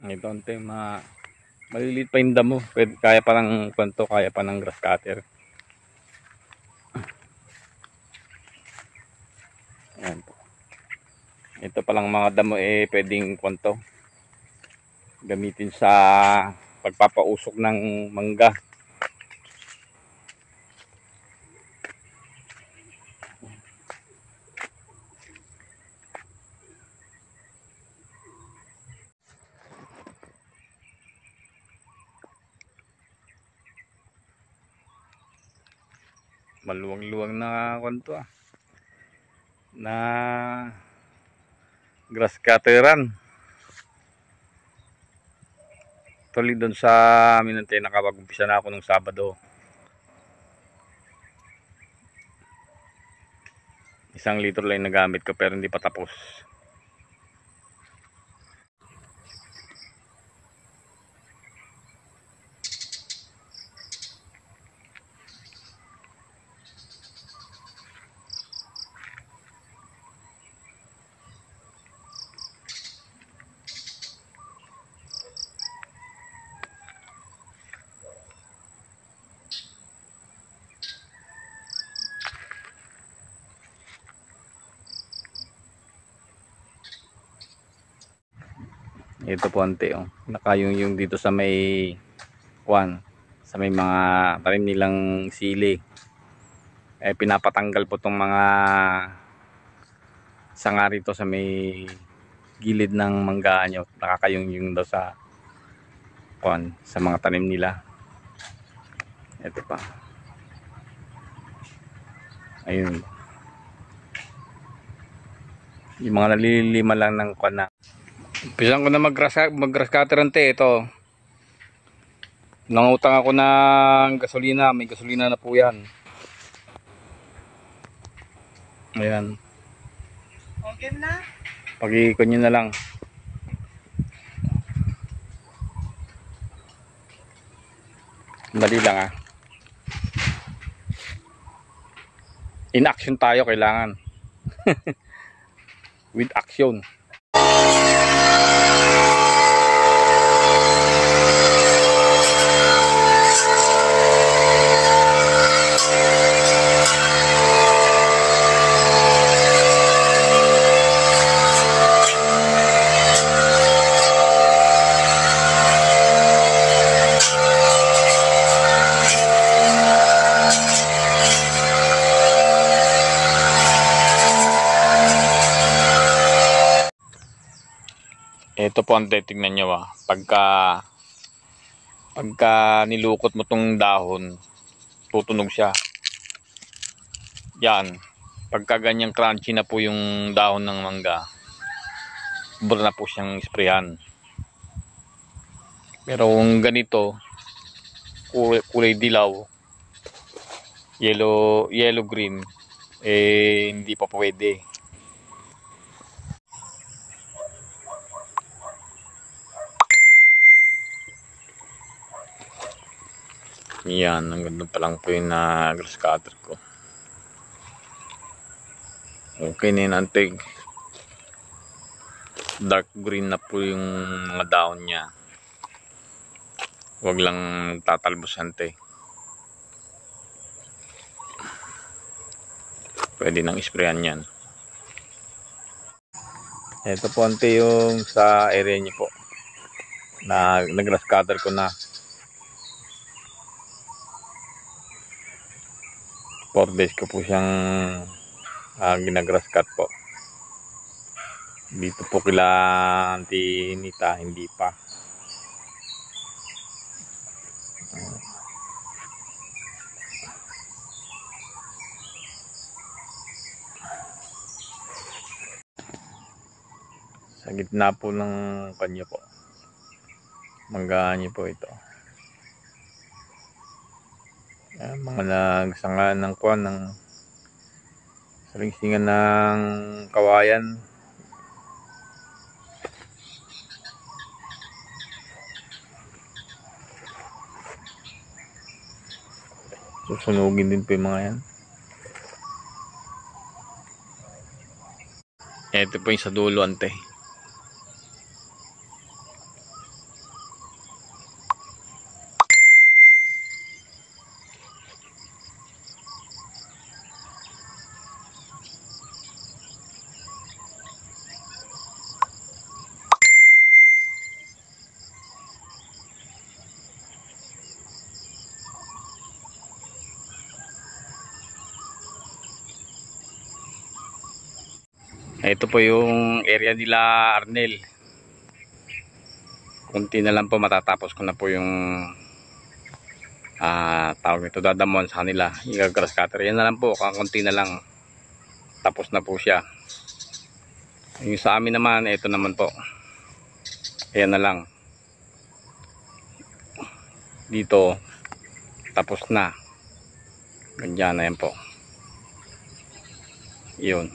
Ito ante, maliliit pa yung damo. Pwede, kaya pa ng kwento, kaya pa ng grass cutter. Ayan po. Ito palang mga damo pwedeng kwento. Gamitin sa pagpapausok ng mangga. Maluwang-luwang na kwento na grass cutteran. Tuloy doon sa minante, nakapag-umpisa na ako nung Sabado. 1 litro lang nagamit ko pero hindi pa tapos. Ito po ante, nakayong dito sa may sa may mga tanim nilang sili. Pinapatanggal po tong mga sanga rito sa may gilid ng manggaan nyo. Nakakayong daw sa sa mga tanim nila. Ito pa. Ayun. Yung mga nalilima lang ng na. Umpisan ko na mag-grass cutter ante. Ito. Nangutang ako ng gasolina. May gasolina na po yan. Ayan. Okay na? Pag-iikot nyo na lang. Dali lang In action tayo kailangan. With action. Ito po ang tingnan nyo pagka nilukot mo tong dahon, tutunog siya. Yan. Pagka ganyang crunchy na po yung dahon ng mangga, bura na po siyang sprayan. Pero kung ganito, kulay dilaw, yellow green, hindi pa pwede. Yan, ang ganda pa lang po yung grass cutter ko. Okay na yun, antig. Dark green na po yung mga dahon niya. Huwag lang tatalbos ante. Pwede nang isprayan yan. Ito po ante yung sa area niyo po. Nag-grass cutter ko na. 4 days ko po siyang ginagrass cut po. Dito po kila Auntie Nita hindi pa. Sa gitna po ng kanyo po. Manggaan niyo po ito. Mga nagsanga ng salingsingan ng kawayan. Susunugin din po yung mga yan. Ito po yung sa dulo ante. Ito po yung area nila Arnel. Kunti na lang po matatapos ko na po yung tawag nito, dadamon sa kanila. Yung grass cutter. Yan na lang po, kunti na lang. Tapos na po siya. Yung sa amin naman, ito naman po. Ayan na lang. Dito, tapos na. Ganyan na yan po. Yun.